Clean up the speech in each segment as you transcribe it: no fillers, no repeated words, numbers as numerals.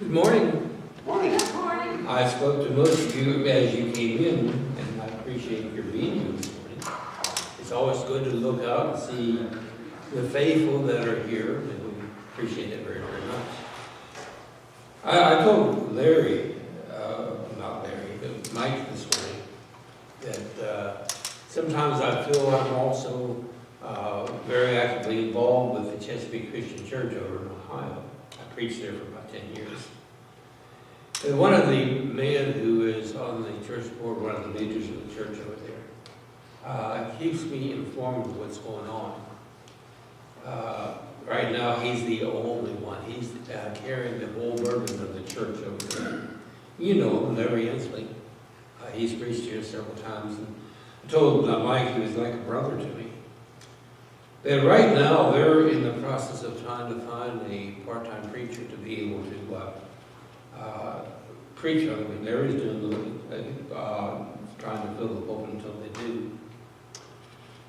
Good morning. Morning. Morning. I spoke to most of you as you came in, and I appreciate your being here this morning. It's always good to look out and see the faithful that are here, and we appreciate it very, very much. I told Larry, not Larry, but Mike this morning, that sometimes I feel I'm also very actively involved with the Chesapeake Christian Church over in Ohio. I preached there for about 10 years. And one of the men who is on the church board, one of the leaders of the church over there, keeps me informed of what's going on. Right now, he's the only one. He's carrying the whole burden of the church over there. You know him, Larry Inslee. He's preached here several times. And I told Mike he was like a brother to me. But right now, they're in the process of trying to find a part-time preacher to be able to preach on it. I mean, Larry's doing trying to fill the pulpit until they do.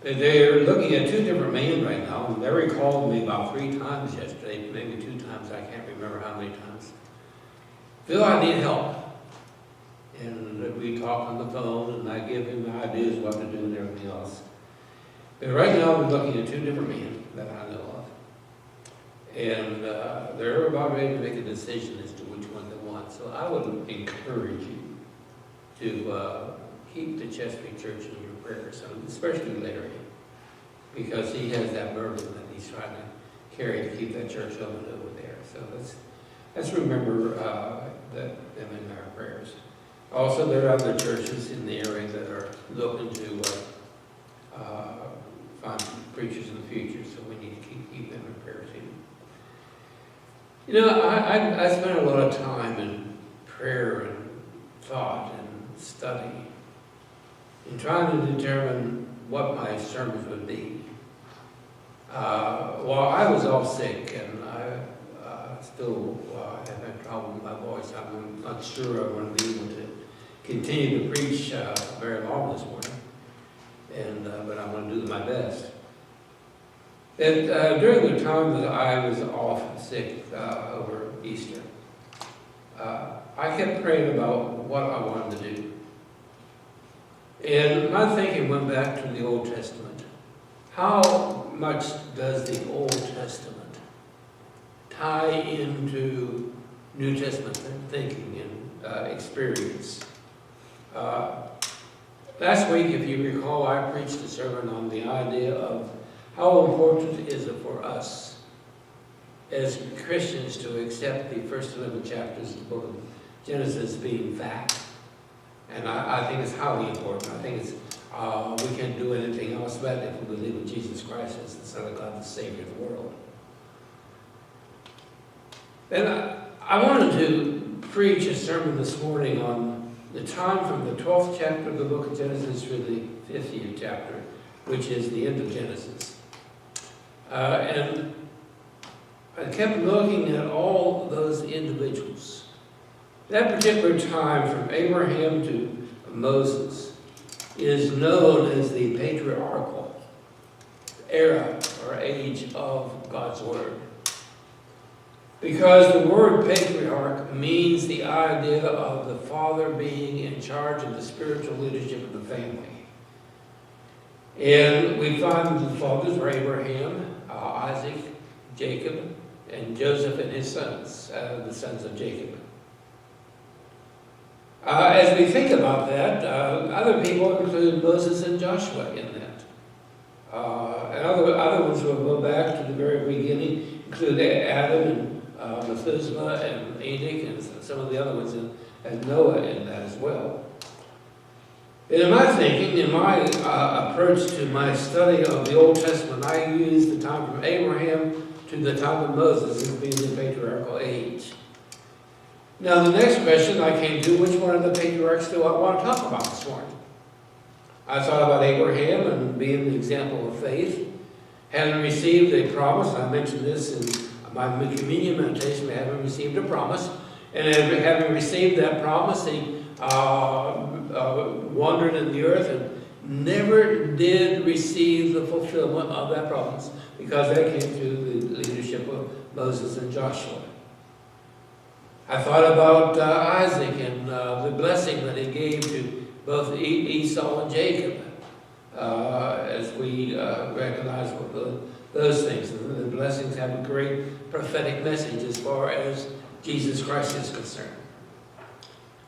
They're looking at two different men right now. And Larry called me about 3 times yesterday, maybe 2 times. I can't remember how many times. Phil, I need help. And we talk on the phone, and I give him ideas what to do and everything else. But right now, we're looking at 2 different men that I know of. And they're about ready to make a decision as to which one they want. So I would encourage you to keep the Chesapeake Church in your prayers, especially Larry, because he has that burden that he's trying to carry to keep that church open over there. So let's remember them in our prayers. Also, there are other churches in the area that are looking to find preachers in the future, so we need to keep them in prayer too. You know, I spent a lot of time in prayer and thought and study in trying to determine what my sermons would be. While I was all sick and I still have had trouble with my voice, I'm not sure I'm going to be able to continue to preach very long this morning, but I'm going to do my best. And during the time that I was off sick over Easter, I kept praying about what I wanted to do. And my thinking went back to the Old Testament. How much does the Old Testament tie into New Testament thinking and experience? Last week, if you recall, I preached a sermon on the idea of how important is it for us as Christians to accept the first 11 chapters of the book of Genesis being fact. And I think it's highly important. I think it's we can't do anything else but if we believe in Jesus Christ as the Son of God, the Savior of the world. And I wanted to preach a sermon this morning on the time from the 12th chapter of the book of Genesis through the 50th chapter, which is the end of Genesis. And I kept looking at all those individuals. That particular time from Abraham to Moses is known as the patriarchal era or age of God's Word. Because the word patriarch means the idea of the father being in charge of the spiritual leadership of the family. And we find the fathers were Abraham, Isaac, Jacob, and Joesph and his sons, the sons of Jacob. As we think about that, other people include Moses and Joshua in that. And other ones who will go back to the very beginning include Adam and Methuselah and Enoch and some of the other ones, and Noah in that as well. And in my thinking, in my approach to my study of the Old Testament, I use the time from Abraham to the time of Moses as being the patriarchal age. Now, the next question I came to, which one of the patriarchs do I want to talk about this morning? I thought about Abraham and being the example of faith, having received a promise. I mentioned this in my communion meditation, having received a promise. And having received that promise, he wandered in the earth and never did receive the fulfillment of that promise because that came through the leadership of Moses and Joshua. I thought about Isaac and the blessing that he gave to both Esau and Jacob, as we recognize those things. The blessings have a great prophetic message as far as Jesus Christ is concerned.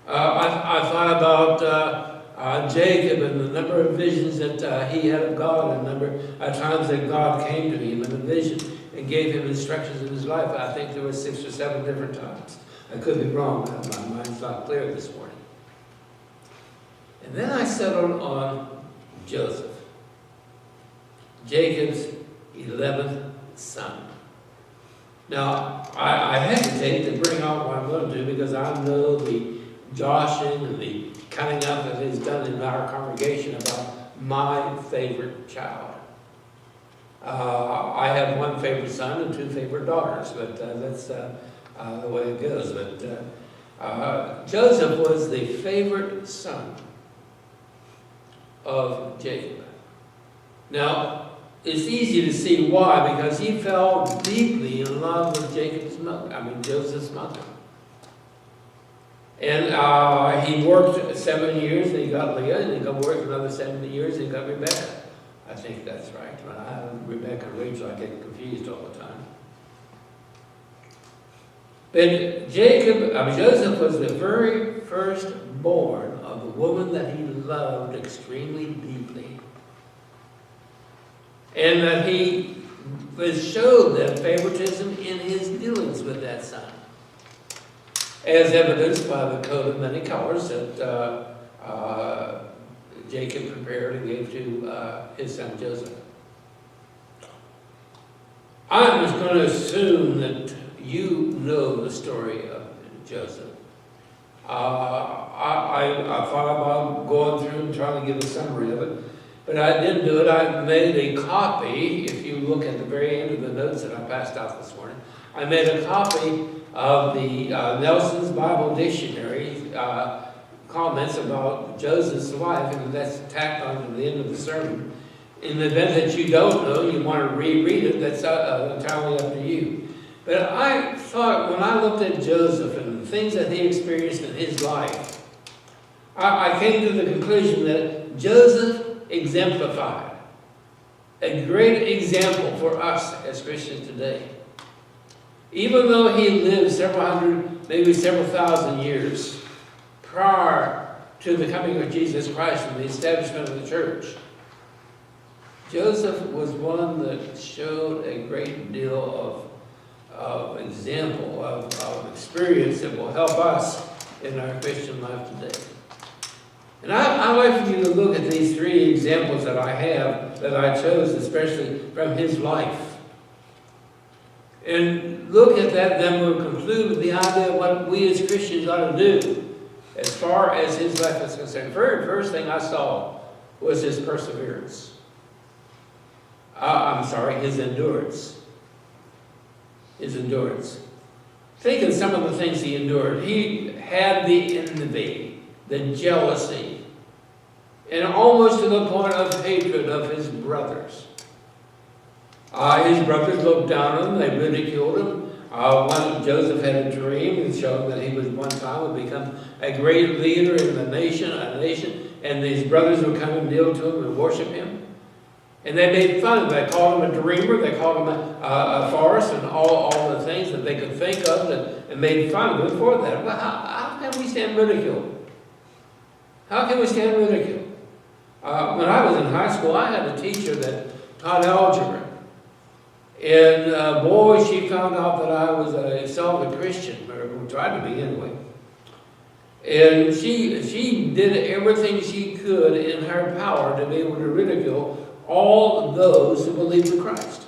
I thought about Jacob and the number of visions that he had of God, and the number of times that God came to him in a vision and gave him instructions in his life. I think there were 6 or 7 different times. I could be wrong. My mind's not clear this morning. And then I settled on Joesph, Jacob's 11th son. Now, I hesitate to bring out what I'm going to do because I know the joshing and the cutting up that is done in our congregation about my favorite child. I have 1 favorite son and 2 favorite daughters, but that's the way it goes. But Joesph was the favorite son of Jacob. Now, it's easy to see why, because he fell deeply in love with Joseph's mother. And he worked 7 years, and he got Leah, and he got work another 7 years, and he got Rebecca. I think that's right. When I have Rebecca and Rachel, I get confused all the time. But Joesph was the very first born of a woman that he loved extremely deeply. And that he showed that favoritism in his dealings with that son, as evidenced by the coat of many colors that Jacob prepared and gave to his son Joseph. I was going to assume that you know the story of Joseph. I thought about going through and trying to give a summary of it, but I didn't do it. I made a copy. If you look at the very end of the notes that I passed out this morning, I made a copy of the Nelson's Bible Dictionary comments about Joseph's life, and that's tacked on to the end of the sermon. In the event that you don't know, you want to reread it, that's entirely up to you. But I thought, when I looked at Joesph and the things that he experienced in his life, I came to the conclusion that Joesph exemplified a great example for us as Christians today. Even though he lived several hundred, maybe several thousand years prior to the coming of Jesus Christ and the establishment of the church, Joesph was one that showed a great deal of example, of experience that will help us in our Christian life today. And I'd like for you to look at these 3 examples that I have, that I chose especially from his life. And look at that, then we'll conclude with the idea of what we as Christians ought to do as far as his life is concerned. The very first thing I saw was his perseverance. His endurance. His endurance. Think of some of the things he endured. He had the envy, the jealousy, and almost to the point of hatred of his brothers. His brothers looked down on him, they ridiculed him. Joesph had a dream and showed that he was one time would become a great leader in a nation, and his brothers would come and kneel to him and worship him. And they made fun of him. They called him a dreamer, they called him a farce, and all the things that they could think of, and made fun of him for that. Well, how can we stand ridicule? How can we stand ridicule? When I was in high school, I had a teacher that taught algebra. And boy, she found out that I was a solid Christian, or tried to be anyway. And she did everything she could in her power to be able to ridicule all those who believed in Christ.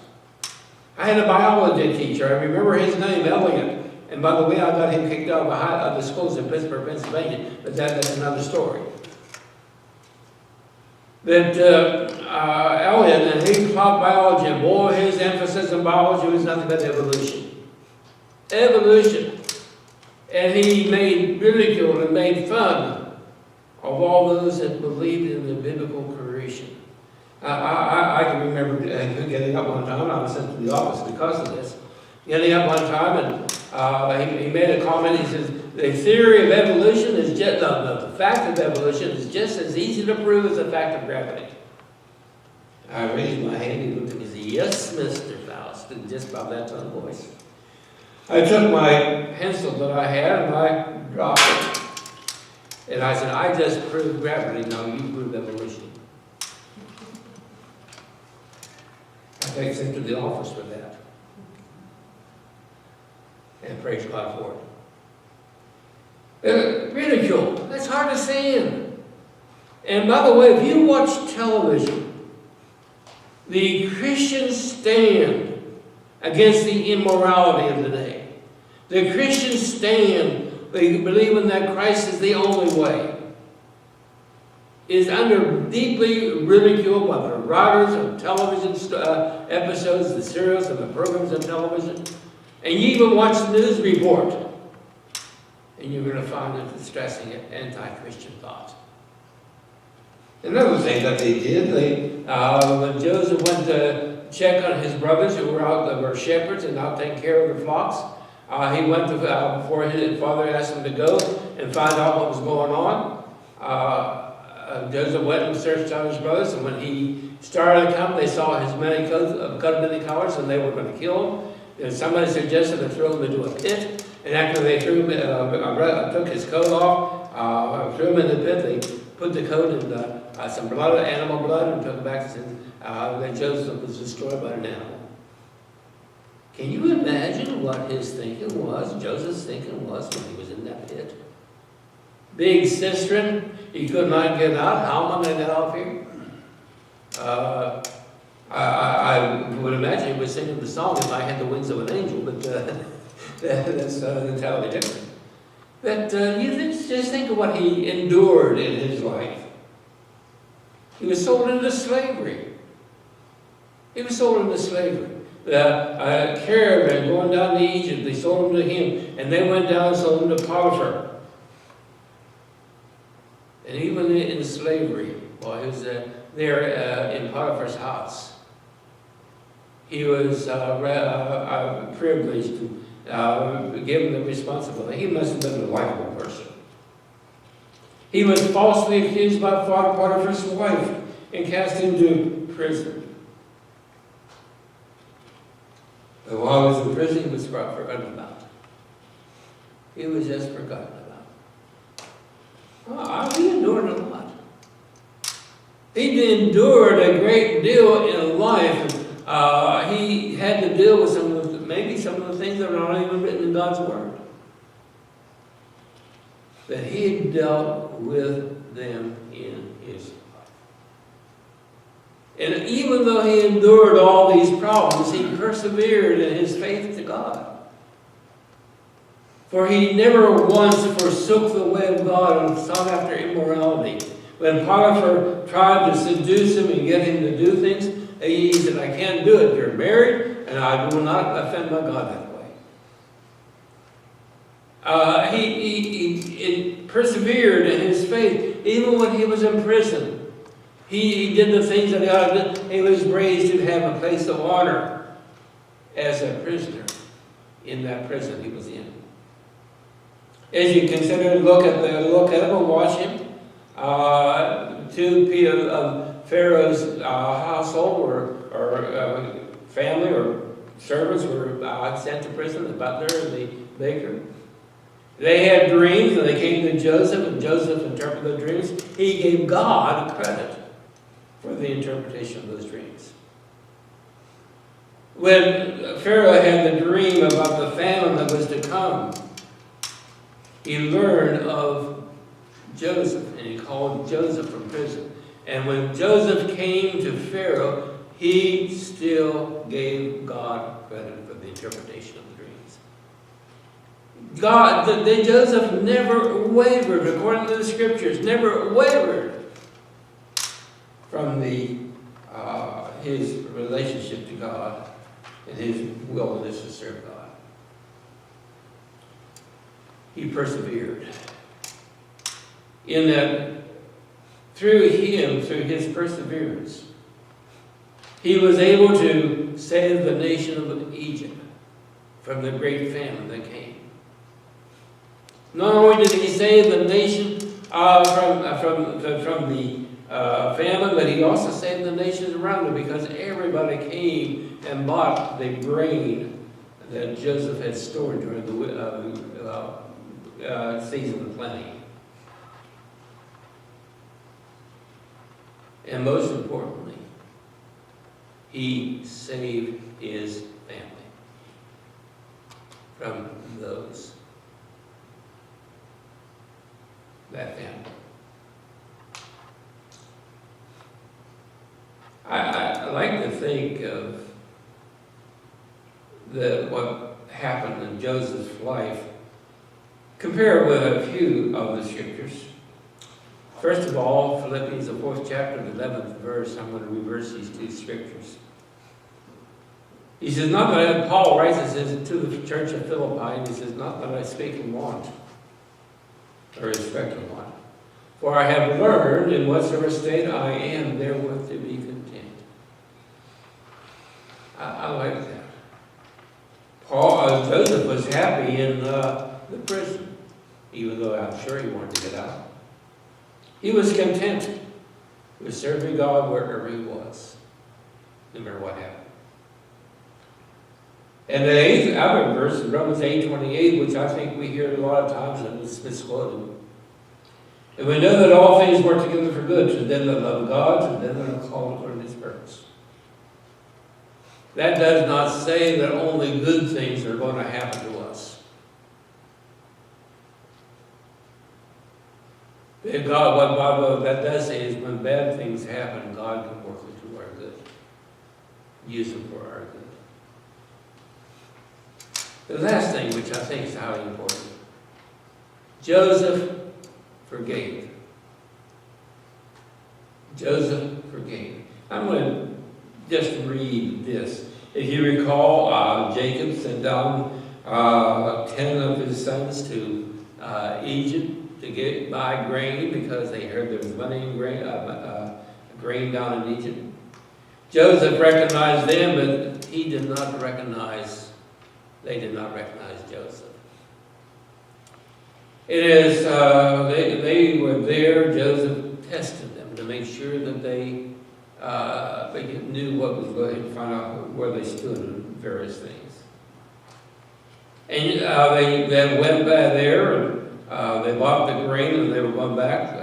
I had a biology teacher. I remember his name, Elliot. And by the way, I got him kicked out of the schools in Pittsburgh, Pennsylvania. But that's another story. But Elliot, and he taught biology, and boy, his emphasis on biology was nothing but evolution. Evolution. And he made ridicule and made fun of all those that believed in the biblical creation. I can remember getting up one time, I was sent to the office because of this, getting up one time and he made a comment. He says, the theory of evolution is just, the fact of evolution is just as easy to prove as the fact of gravity. I raised my hand, he looked at me and said, yes, Mr. Faust, and just by that tone of voice. I took my pencil that I had and I dropped it. And I said, I just proved gravity, now you prove evolution. I got sent to the office for that. And praise God for it. Ridicule, that's hard to stand. And by the way, if you watch television, the Christians stand against the immorality of the day. The Christians stand, they believe in that Christ is the only way. Is under deeply ridiculed by the writers of television episodes, the serials and the programs on television. And you even watch the news report, and you're going to find it distressing anti-Christian thought. Another thing that they did, when Joseph went to check on his brothers who were out, that were shepherds and out taking care of the flocks, he went to, before his father asked him to go and find out what was going on. Joseph went and searched out his brothers, and when he started to come, they saw his many coat of many colors, and they were going to kill him. And somebody suggested to throw him into a pit, and after they threw him, took his coat off, threw him in the pit, they put the coat in some blood, animal blood, and took it back, and then Joseph was destroyed by an animal. Can you imagine what his thinking was, Joseph's thinking was when he was in that pit? Big cistern, he could not get out. How am I going to get out of here? I would imagine he was singing the song, If I Had the Wings of an Angel, but that's entirely different. But just think of what he endured in his life. He was sold into slavery. He was sold into slavery. A caravan going down to Egypt, they sold him to him, and they went down and sold him to Potiphar. And even in slavery, while he was there in Potiphar's house, he was privileged to given the responsibility. He must have been a likable person. He was falsely accused by Potiphar's wife and cast into prison. But while he was in prison, he was forgotten about. He was just forgotten about. He endured a lot. He endured a great deal in life. He had to deal with maybe some of the things that are not even written in God's Word. But he dealt with them in his life. And even though he endured all these problems, he persevered in his faith to God. For he never once forsook the way of God and sought after immorality. When Potiphar tried to seduce him and get him to do things, he said, I can't do it. You're married, and I will not offend my God that way. He persevered in his faith, even when he was in prison. He did the things that God did. He was raised to have a place of honor as a prisoner in that prison he was in. As you consider, look at him and watch him. Two of Pharaoh's household or family or servants were sent to prison, the butler and the baker. They had dreams, and they came to Joesph, and Joesph interpreted the dreams. He gave God credit for the interpretation of those dreams. When Pharaoh had the dream about the famine that was to come, he learned of Joesph, and he called Joesph from prison. And when Joesph came to Pharaoh, he still gave God credit for the interpretation of the dreams. Joesph never wavered, according to the scriptures, never wavered from his relationship to God and his willingness to serve God. He persevered. In that, through his perseverance, he was able to save the nation of Egypt from the great famine that came. Not only did he save the nation from the famine, but he also saved the nations around him, because everybody came and bought the grain that Joseph had stored during the season of plenty. And most importantly, he saved his family from that family. I like to think of what happened in Joseph's life, compare it with a few of the scriptures. First of all, Philippians, the 4th chapter, the 11th verse. I'm going to reverse these two scriptures. He says, not that Paul writes, it says to the church of Philippi, and he says, not that I speak in want, or expect in want. For I have learned in whatsoever state I am, therewith to be content. I like that. Joseph was happy in the prison, even though I'm sure he wanted to get out. He was content with serving God wherever he was, no matter what happened. And the 8th other verse, Romans 8:28, which I think we hear a lot of times and it's misquoted. And we know that all things work together for good to them that love God, to them that are called according to his purpose. That does not say that only good things are going to happen to us. What that does say is when bad things happen, God can work them to our good. Use them for our good. The last thing, which I think is highly important, Joseph forgave. Joseph forgave. I'm going to just read this. If you recall, Jacob sent down 10 of his sons to Egypt to buy grain, because they heard there was money in grain down in Egypt. Joseph recognized them, but they did not recognize Joseph. It is, they were there. Joseph tested them to make sure that they knew what was going to find out where they stood in various things. And they went back there, and they bought the grain, and they were going back.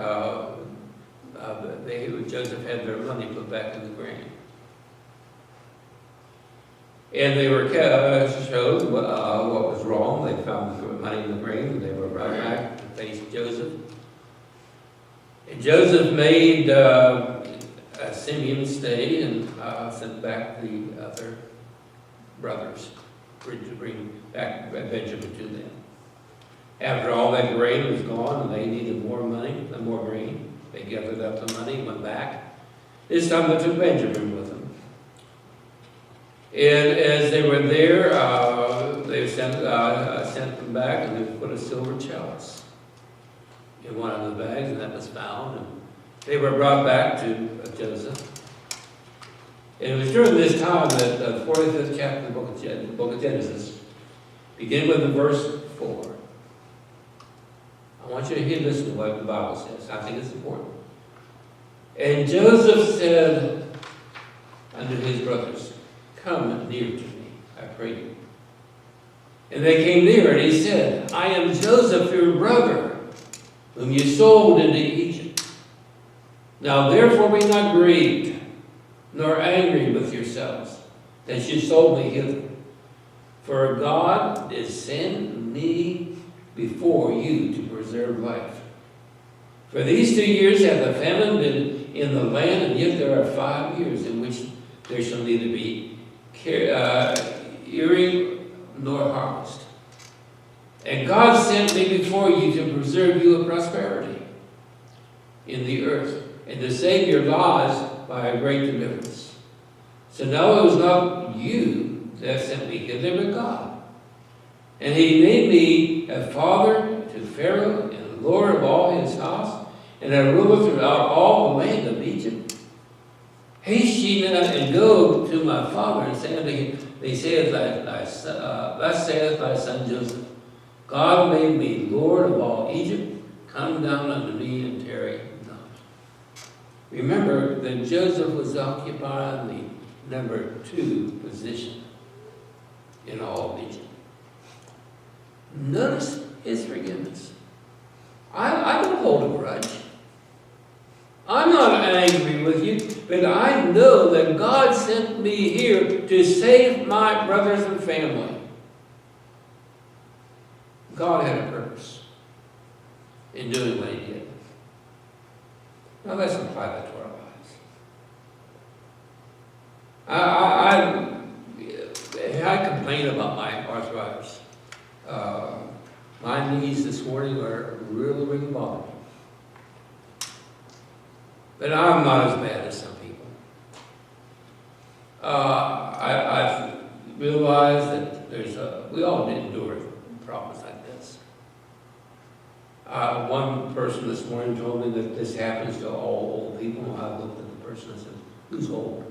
Joseph had their money put back in the grain. And they were showed what was wrong. They found the money in the grain, and they were brought back to face Joseph. And Joseph made Simeon stay and sent back the other brothers to bring back Benjamin to them. After all that grain was gone and they needed more money, more grain, they gathered up the money and went back. This time they took Benjamin with them. And as they were there, they sent them back, and they put a silver chalice in one of the bags, and that was found. And they were brought back to Joseph. And it was during this time that the 45th chapter of the book of Genesis, begin with the verse 4. I want you to hear this to what the Bible says. I think it's important. And Joseph said unto his brothers, come near to me, I pray you. And they came near, and he said, I am Joseph, your brother, whom you sold into Egypt. Now therefore be not grieved, nor angry with yourselves, that you sold me hither. For God did send me before you to preserve life. For these 2 years hath the famine been in the land, and yet there are 5 years in which there shall neither be earing nor harvest. And God sent me before you to preserve you in prosperity in the earth, and to save your lives by a great deliverance. So now it was not you that sent me hither, but God. And he made me a father to Pharaoh, and lord of all his house, and a ruler throughout all the land of Egypt. Haste ye now and go to my father, and say unto him, He saith, thus saith thy son Joseph, God made me Lord of all Egypt. Come down unto me and tarry not. Remember that Joseph was occupying the number 2 position in all of Egypt. Notice his forgiveness. I don't hold a grudge. I'm not angry with you, but I know that God sent me here to save my brothers and family. God had a purpose in doing what he did. Now let's apply that to our lives. I complain about my arthritis. My knees this morning are really bothering me. But I'm not as bad as some people. I've realized that we all endure problems like this. One person this morning told me that this happens to all old people. I looked at the person and said, who's old?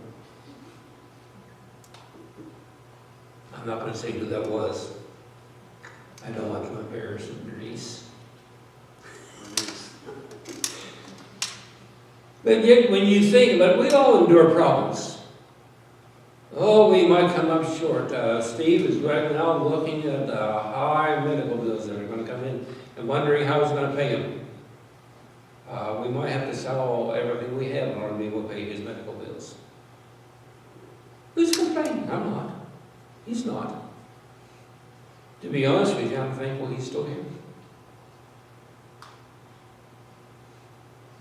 I'm not going to say who that was. I don't want to embarrass Bernice. But yet, when you think about it, we all endure problems. Oh, we might come up short. Steve is right now looking at high medical bills that are going to come in and wondering how he's going to pay them. We might have to sell everything we have in order to be able to pay his medical bills. Who's complaining? I'm not. He's not. To be honest with you, I'm thankful he's still here.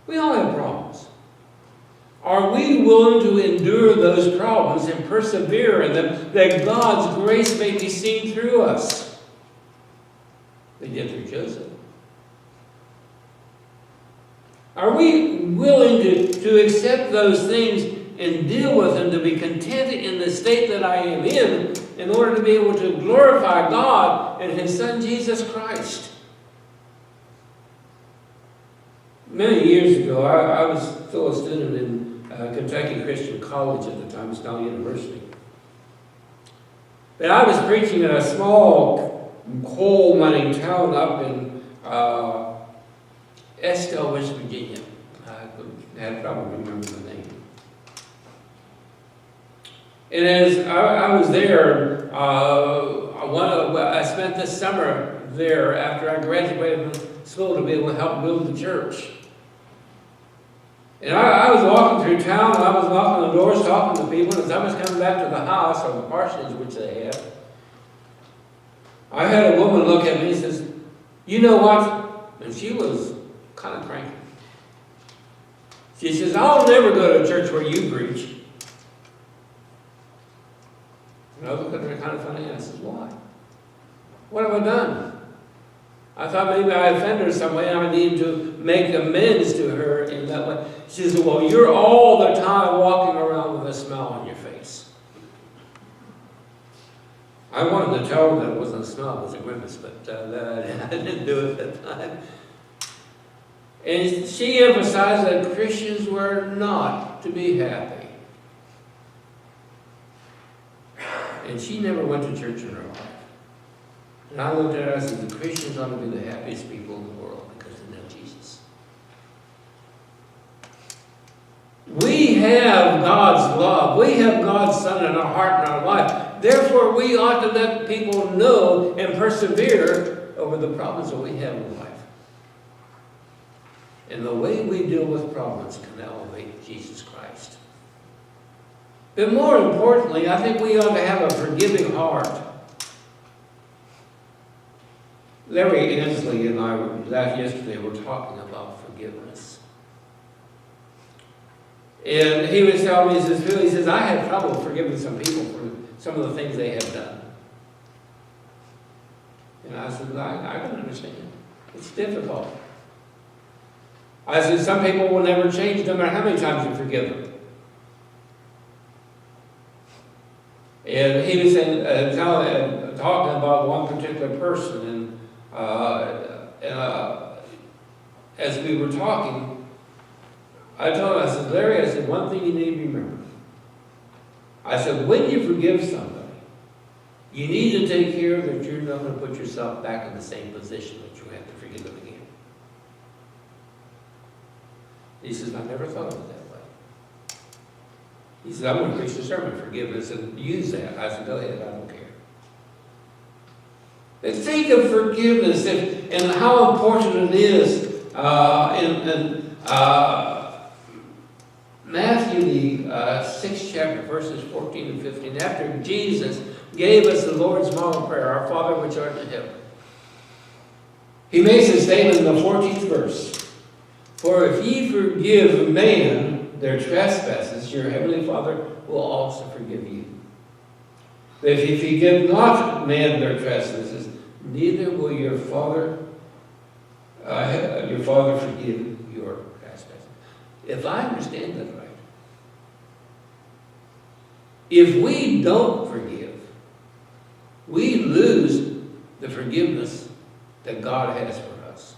We all have problems. Are we willing to endure those problems and persevere in them, that God's grace may be seen through us? They did through Joseph. Are we willing to accept those things and deal with them, to be contented in the state that I am in order to be able to glorify God and His Son Jesus Christ? Many years ago, I was still a student in Kentucky Christian College at the time. It's now University. But I was preaching in a small coal mining town up in Estelle, West Virginia. I probably remember the name. And as I was there, I spent this summer there after I graduated from school to be able to help build the church. And I was walking through town, and I was knocking on the doors, talking to people, and as I was coming back to the house, or the parsonage which they had, I had a woman look at me and says, you know what? And she was kind of cranky. She says, I'll never go to a church where you preach. And I looked at her kind of funny, and I said, why? What have I done? I thought maybe I offended her some way, and I needed to make amends to her in that way. She said, well, you're all the time walking around with a smile on your face. I wanted to tell her that it wasn't a smile, it was a grimace, but I didn't do it at that time. And she emphasized that Christians were not to be happy. And she never went to church in her life. And I looked at her and said, the Christians ought to be the happiest people in the world because they know Jesus. We have God's love. We have God's Son in our heart and our life. Therefore, we ought to let people know and persevere over the problems that we have in life. And the way we deal with problems can elevate Jesus Christ. But more importantly, I think we ought to have a forgiving heart. Larry Inslee and I, yesterday, were talking about forgiveness. And he was telling me, he says, I have trouble forgiving some people for some of the things they have done. And I said, I can understand. It's difficult. I said, some people will never change no matter how many times you forgive them. And he was saying, talking about one particular person, and as we were talking, I told him, I said, Larry, I said, one thing you need to remember. I said, when you forgive somebody, You need to take care that you're not going to put yourself back in the same position that you have to forgive them again. He says, I never thought of it that way. He said, I'm going to preach the sermon, forgiveness, and use that. I said, go ahead, I don't care. But think of forgiveness and how important it is in Matthew, the 6th chapter, verses 14 and 15. After Jesus gave us the Lord's model prayer, our Father which art in heaven, he makes a statement in the 14th verse. For if ye forgive man their trespasses, your heavenly Father will also forgive you. But if ye forgive not man their trespasses, neither will your Father forgive your trespasses. If I understand that right, if we don't forgive, we lose the forgiveness that God has for us.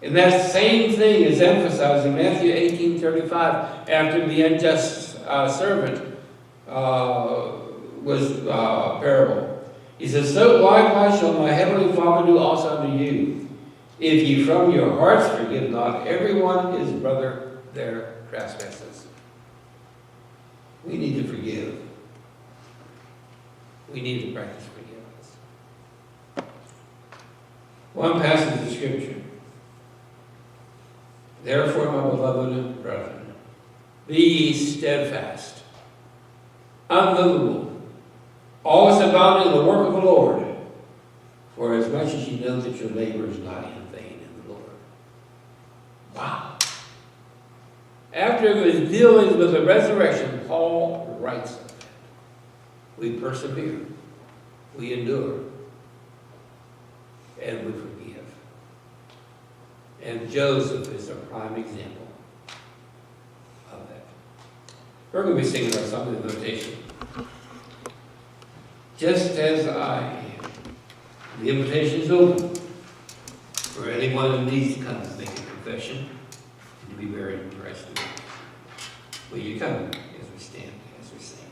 And that same thing is emphasized in Matthew 18:35, after the unjust servant was parable. He says, so likewise shall my heavenly Father do also unto you, if ye from your hearts forgive not everyone his brother their trespasses. We need to forgive. We need to practice forgiveness. One passage of Scripture. Therefore, my beloved brethren, be ye steadfast, unmovable, always abounding in the work of the Lord, for as much as you know that your labor is not in vain in the Lord. Wow. After it was dealing with the resurrection, Paul writes of that. We persevere, we endure, and we forgive. And Joesph is a prime example of that. We're going to be singing our song of invitation. Just as I am. The invitation is open for anyone who needs to come to make a confession and to be buried in Christ. Will you come as we stand, as we sing?